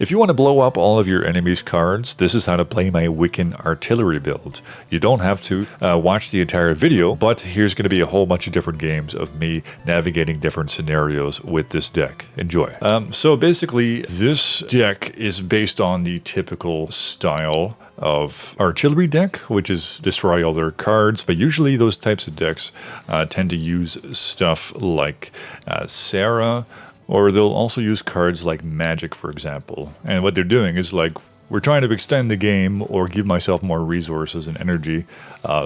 If you want to blow up all of your enemies' cards, this is how to play my Wiccan artillery build. You don't have to watch the entire video, but here's going to be a whole bunch of different games of me navigating different scenarios with this deck. Enjoy. So basically, this deck is based on the typical style of artillery deck, which is destroy all their cards, but usually those types of decks tend to use stuff like Sarah, or they'll also use cards like Magic, for example. And what they're doing is like, we're trying to extend the game or give myself more resources and energy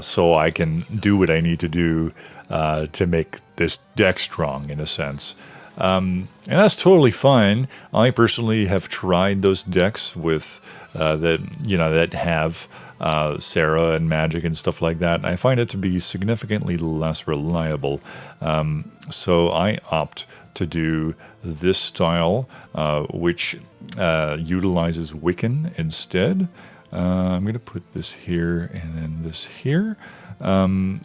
so I can do what I need to do to make this deck strong, in a sense. And that's totally fine. I personally have tried those decks with that have Sarah and Magic and stuff like that. I find it to be significantly less reliable. So I opt to do this style, which utilizes Wiccan instead. I'm going to put this here and then this here. And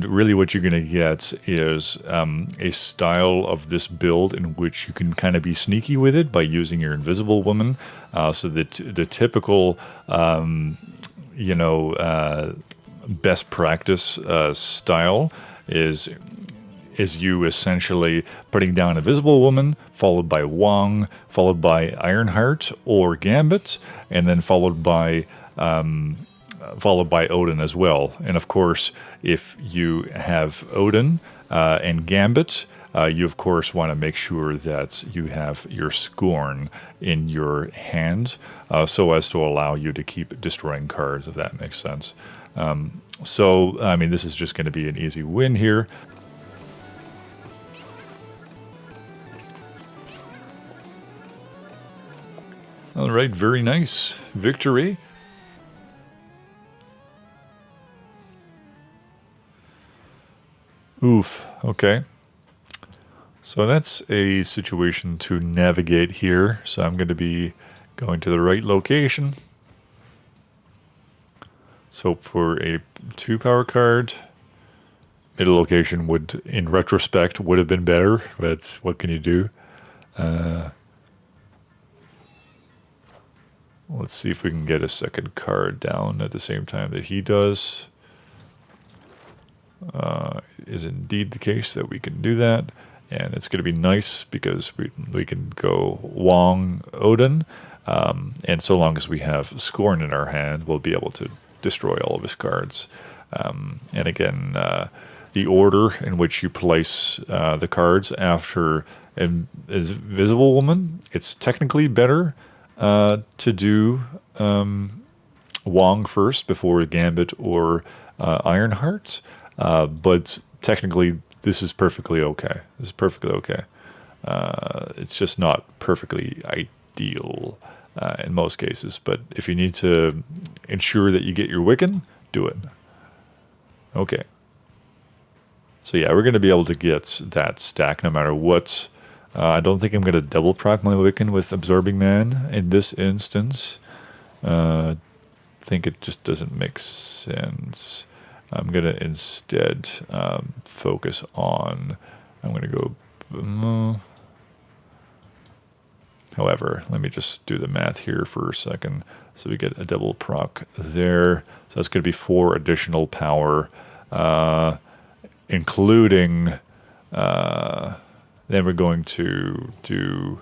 really what you're going to get is a style of this build in which you can kind of be sneaky with it by using your Invisible Woman. So that the typical, best practice style is you essentially putting down Invisible Woman, followed by Wong, followed by Ironheart or Gambit, and then followed by Odin as well. And of course, if you have Odin and Gambit, you of course want to make sure that you have your Scorn in your hand, so as to allow you to keep destroying cards, if that makes sense. So, I mean, this is just going to be an easy win here. All right, very nice. Victory. Oof, okay. So that's a situation to navigate here. So I'm going to be going to the right location. So for a 2-power card, middle location would, in retrospect, would have been better, but what can you do? Let's see if we can get a second card down at the same time that he does. Is indeed the case that we can do that. And it's going to be nice because we can go Wong, Odin. And so long as we have Scorn in our hand, we'll be able to destroy all of his cards. And again, the order in which you place the cards after Invisible Woman, it's technically better to do Wong first before Gambit or Ironheart, but technically this is perfectly okay. This is perfectly okay. It's just not perfectly ideal in most cases, but if you need to ensure that you get your Wiccan, do it. Okay. So yeah, we're going to be able to get that stack no matter what. I don't think I'm going to double proc my Wiccan with Absorbing Man in this instance. I think it just doesn't make sense. I'm going to instead focus on... I'm going to go... however, let me just do the math here for a second. So we get a double proc there. So that's going to be 4 additional power, including... then we're going to do...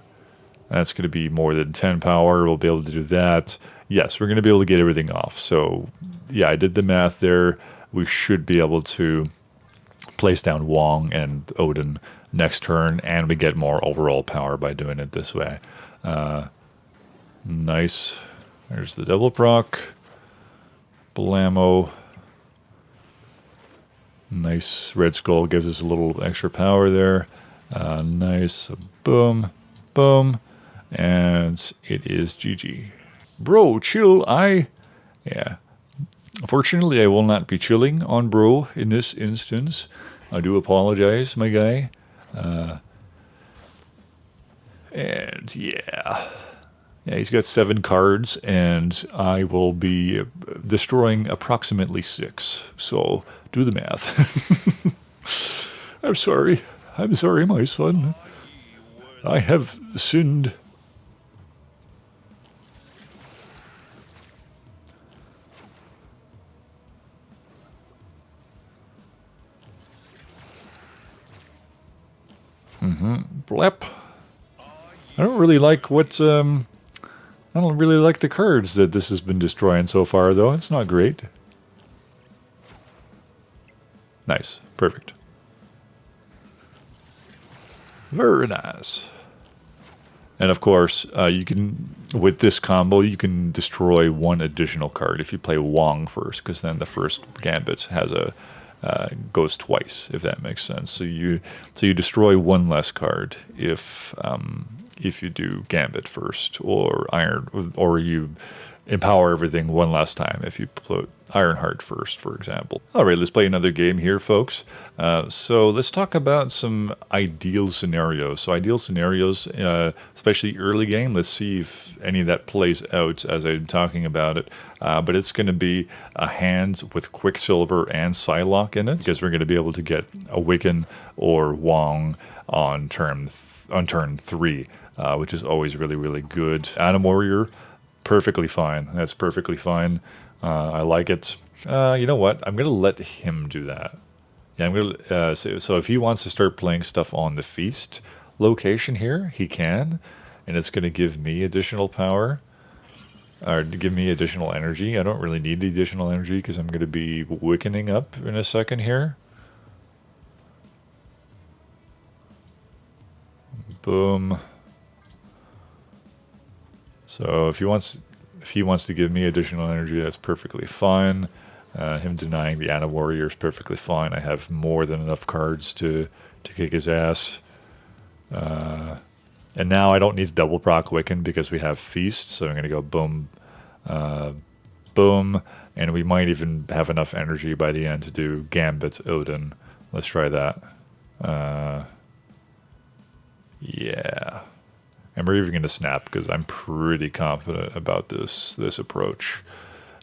That's going to be more than 10 power. We'll be able to do that. Yes, we're going to be able to get everything off. So, yeah, I did the math there. We should be able to place down Wong and Odin next turn, and we get more overall power by doing it this way. Nice. There's the double proc. Blammo. Nice. Red Skull gives us a little extra power there. Nice. Boom. Boom. And it is GG. Bro, chill. Yeah. Unfortunately, I will not be chilling on bro in this instance. I do apologize, my guy. And yeah. Yeah, he's got 7 cards, and I will be destroying approximately 6. So, do the math. I'm sorry. I'm sorry, my son. I have sinned. Blep. I don't really like I don't really like the cards that this has been destroying so far, though. It's not great. Nice. Perfect. Very nice. And of course, you can, with this combo, you can destroy one additional card if you play Wong first, because then the first Gambit has a goes twice, if that makes sense. So you destroy one less card if you do Gambit first, or or you empower everything one last time if you put Ironheart first, for example. All right, let's play another game here, folks. So let's talk about some ideal scenarios. So ideal scenarios, especially early game. Let's see if any of that plays out as I'm talking about it. But it's going to be a hand with Quicksilver and Psylocke in it, because we're going to be able to get a Wiccan or Wong on turn 3, which is always really, really good. Atom Warrior, perfectly fine. That's perfectly fine. I like it. You know what? I'm going to let him do that. Yeah, I'm going to. So if he wants to start playing stuff on the feast location here, he can. And it's going to give me additional power. Or to give me additional energy. I don't really need the additional energy because I'm going to be wickening up in a second here. Boom. So if he wants to give me additional energy, that's perfectly fine. Him denying the Ana Warrior is perfectly fine. I have more than enough cards to kick his ass. And now I don't need to double proc Wiccan because we have Feast, so I'm going to go boom, boom, and we might even have enough energy by the end to do Gambit Odin. Let's try that. Yeah. And we're even going to snap because I'm pretty confident about this approach.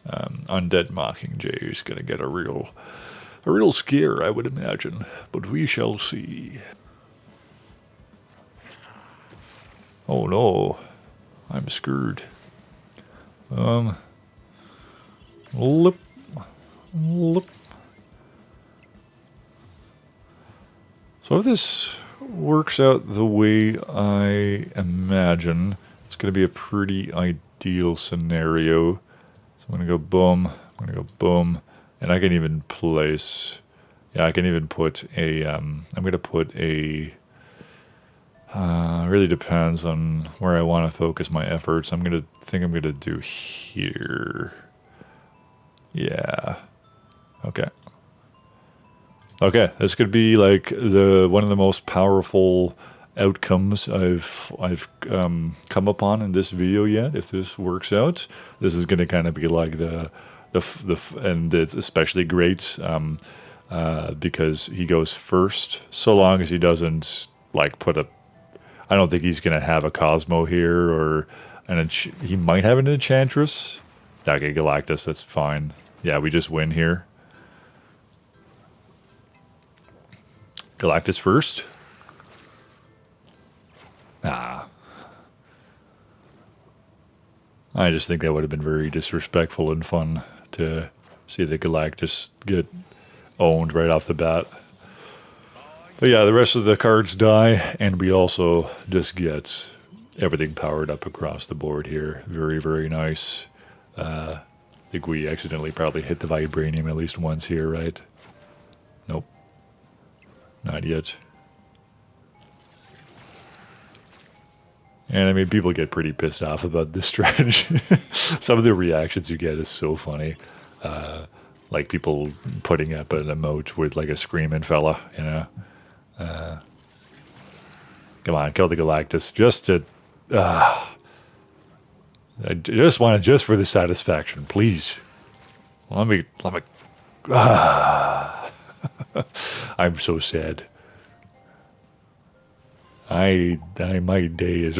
Undead Mockingjay is going to get a real scare, I would imagine, but we shall see. Oh no, I'm screwed. Lip. So if this works out the way I imagine, it's going to be a pretty ideal scenario. So I'm going to go boom, I'm going to go boom, and I can even place, yeah, I can even put a, I'm going to put a, really depends on where I want to focus my efforts. I'm going to do here. Yeah. Okay. Okay, this could be like one of the most powerful outcomes I've come upon in this video yet. If this works out, this is going to kind of be like and it's especially great because he goes first. So long as he doesn't like put a, I don't think he's going to have a Cosmo here or he might have an Enchantress. Okay, Galactus, that's fine. Yeah, we just win here. Galactus first. Ah. I just think that would have been very disrespectful and fun to see the Galactus get owned right off the bat. But yeah, the rest of the cards die, and we also just get everything powered up across the board here. Very, very nice. I think we accidentally probably hit the Vibranium at least once here, right? Nope. Not yet. And I mean, people get pretty pissed off about this strategy. Some of the reactions you get is so funny. Like people putting up an emote with like a screaming fella, you know. Come on, kill the Galactus. I just want it just for the satisfaction, please. Let me. I'm so sad. My day is.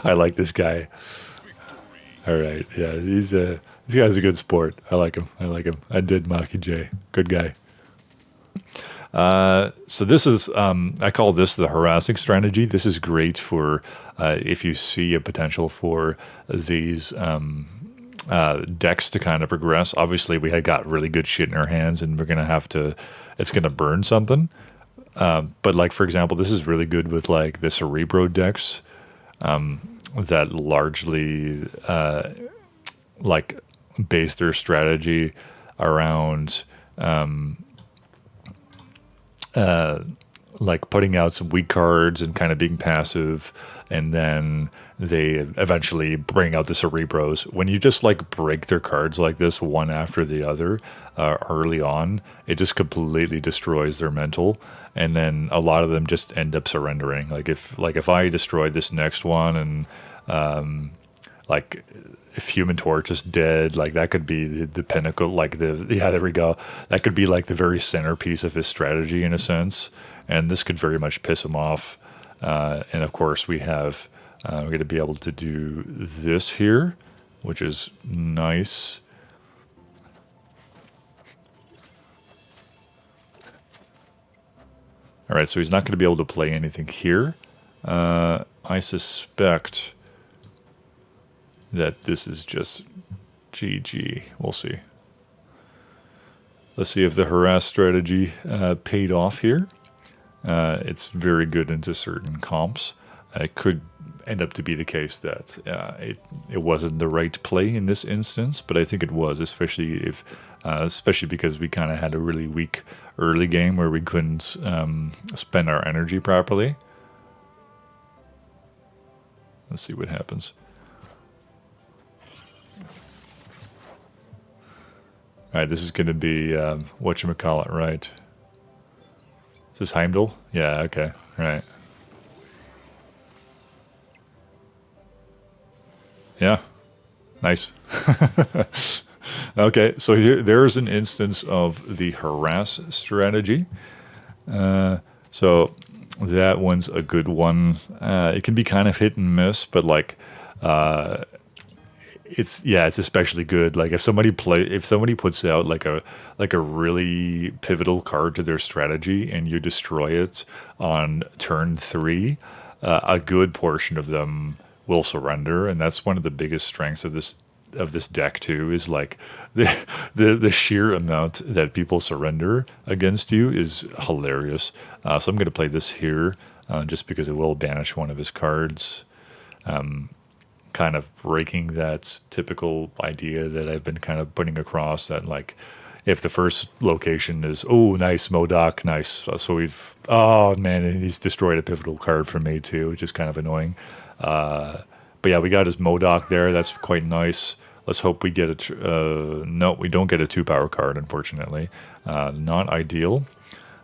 I like this guy. All right, yeah, this guy's a good sport. I like him. I did Mockingjay. Good guy. So this is, I call this the harassing strategy. This is great for if you see a potential for these decks to kind of progress. Obviously, we had got really good shit in our hands, and we're going to have to, it's going to burn something. But like, for example, this is really good with like the Cerebro decks that largely like base their strategy around like putting out some weak cards and kind of being passive, and then they eventually bring out the Cerebros. When you just like break their cards like this one after the other early on, it just completely destroys their mental, and then a lot of them just end up surrendering. Like if I destroyed this next one and like if Human Torch is dead, like that could be the pinnacle, like yeah, there we go. That could be like the very centerpiece of his strategy in a sense, and this could very much piss him off. And of course we have, we're going to be able to do this here, which is nice. All right, so he's not going to be able to play anything here. I suspect that this is just GG. We'll see. Let's see if the harass strategy paid off here. It's very good into certain comps. It could end up to be the case that it wasn't the right play in this instance, but I think it was, especially because we kind of had a really weak early game where we couldn't spend our energy properly. Let's see what happens. All right, this is going to be whatchamacallit, right? Is this Heimdall? Yeah, okay, right. Yeah, nice. Okay, so there's an instance of the harass strategy. So that one's a good one. It can be kind of hit and miss, but like it's especially good. Like if somebody puts out like a really pivotal card to their strategy and you destroy it on turn 3, a good portion of them will surrender, and that's one of the biggest strengths of this deck too. Is like the sheer amount that people surrender against you is hilarious. So I'm going to play this here just because it will banish one of his cards. Kind of breaking that typical idea that I've been kind of putting across, that like if the first location is, oh, nice, MODOK, nice. So oh man, and he's destroyed a pivotal card for me too, which is kind of annoying. But yeah, we got his MODOK there. That's quite nice. Let's hope we get no, we don't get a 2-power card, unfortunately. Not ideal.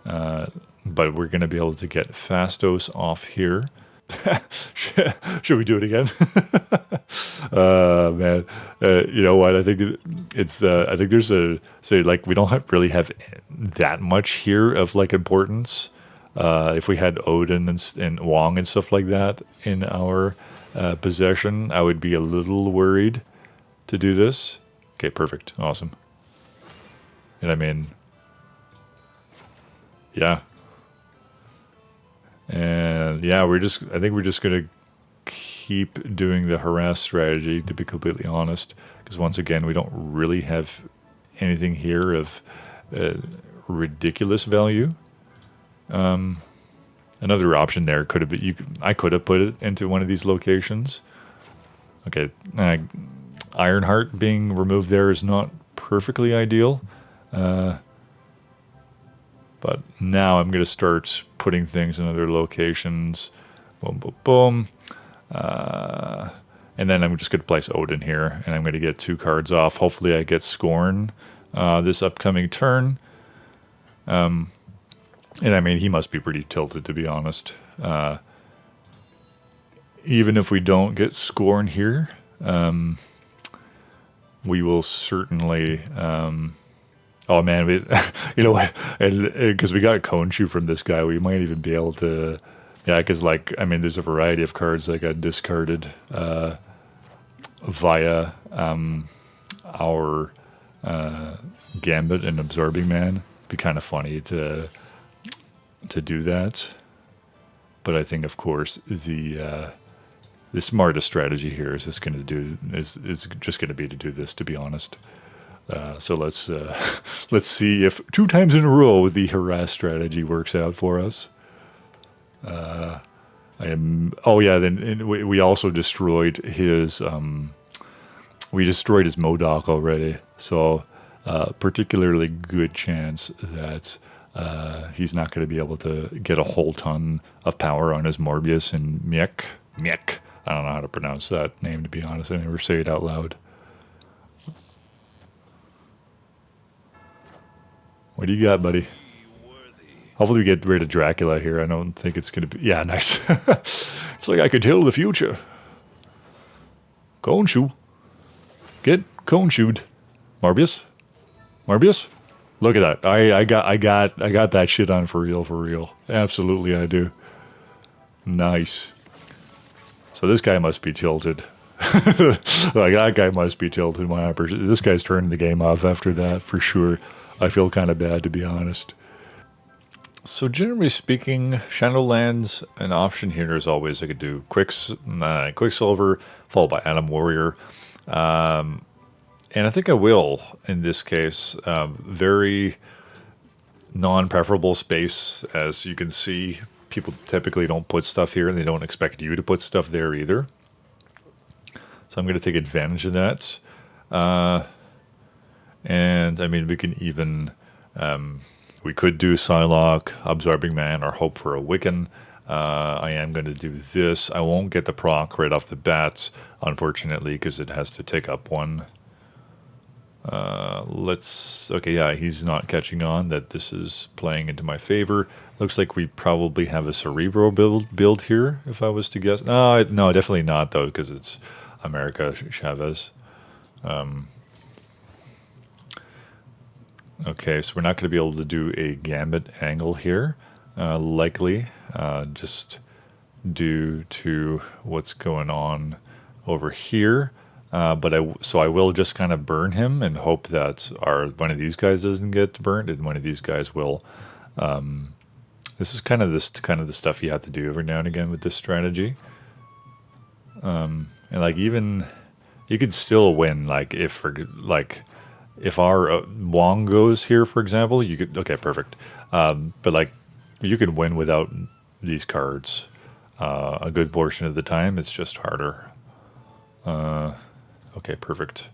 But we're going to be able to get Phastos off here. Should we do it again? Man, you know what? I think it's. I think there's like we don't really have that much here of like importance. If we had Odin and Wong and stuff like that in our possession, I would be a little worried to do this. Okay, perfect, awesome. And I mean, yeah. And yeah, I think we're just going to keep doing the harass strategy, to be completely honest, because once again, we don't really have anything here of ridiculous value. Another option there could have been, I could have put it into one of these locations. Okay, Ironheart being removed there is not perfectly ideal. But now I'm going to start putting things in other locations. Boom, boom, boom. And then I'm just going to place Odin here, and I'm going to get 2 cards off. Hopefully I get Scorn this upcoming turn. And I mean, he must be pretty tilted, to be honest. Even if we don't get Scorn here, we will certainly... oh man, you know what? Because we got Khonshu from this guy, we might even be able to, yeah. Because like, I mean, there's a variety of cards that got discarded via our Gambit and Absorbing Man. It'd be kind of funny to do that, but I think, of course, the smartest strategy here is just going to be to do this. To be honest. So let's let's see if 2 times in a row the harass strategy works out for us. Oh yeah, then we also destroyed his Modoc already. So particularly good chance that he's not going to be able to get a whole ton of power on his Morbius and Miek. I don't know how to pronounce that name, to be honest. I never say it out loud. What do you got, buddy? Hopefully we get rid of Dracula here. I don't think it's going to be... Yeah, nice. It's like I could tell the future. Cone shoe. Get cone shoed. Morbius? Look at that. I got that shit on for real. Absolutely I do. Nice. So this guy must be tilted. Like, that guy must be tilted. This guy's turning the game off after that, for sure. I feel kind of bad, to be honest. So generally speaking, Shadowlands, an option here is always I could do Quicksilver, followed by Atom Warrior. And I think I will, in this case. Very non-preferable space. As you can see, people typically don't put stuff here, and they don't expect you to put stuff there either. So I'm going to take advantage of that. And I mean, we can even, we could do Psylocke, Absorbing Man, or hope for a Wiccan. I am going to do this. I won't get the proc right off the bat, unfortunately, because it has to take up one. Okay, yeah, he's not catching on that this is playing into my favor. Looks like we probably have a Cerebro build here, if I was to guess. No, definitely not, though, because it's America Chavez. Okay, so we're not going to be able to do a Gambit angle here, likely, just due to what's going on over here. So I will just kind of burn him and hope that one of these guys doesn't get burnt, and one of these guys will. This is kind of the stuff you have to do every now and again with this strategy. And like, even you could still win, like if our Wong goes here, for example, you could... Okay, perfect. But, like, you can win without these cards a good portion of the time. It's just harder. Okay, perfect.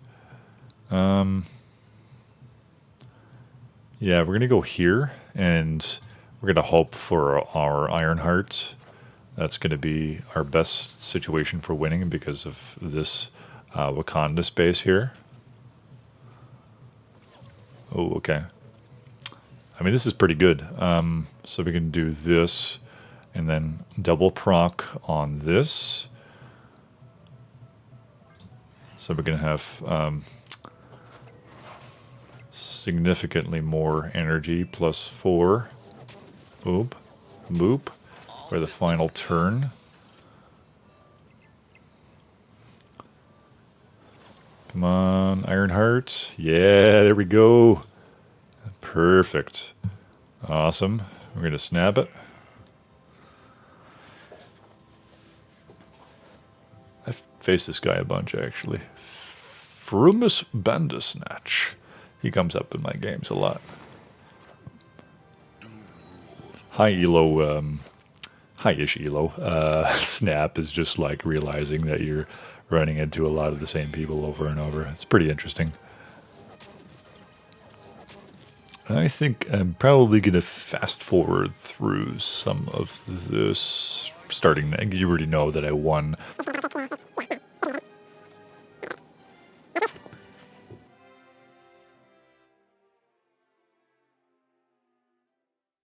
Yeah, we're going to go here, and we're going to hope for our Ironheart. That's going to be our best situation for winning because of this Wakanda space here. Oh, okay. I mean, this is pretty good. So we can do this, and then double proc on this. So we're going to have significantly more energy, +4. Boop. Boop. For the final turn. Come on, Ironheart. Yeah, there we go. Perfect. Awesome. We're going to snap it. I've faced this guy a bunch, actually. Frumus Bandersnatch. He comes up in my games a lot. Hi, Elo. Hi-ish, Elo. Snap is just like realizing that you're running into a lot of the same people over and over. It's pretty interesting. I think I'm probably going to fast forward through some of this, starting... You already know that I won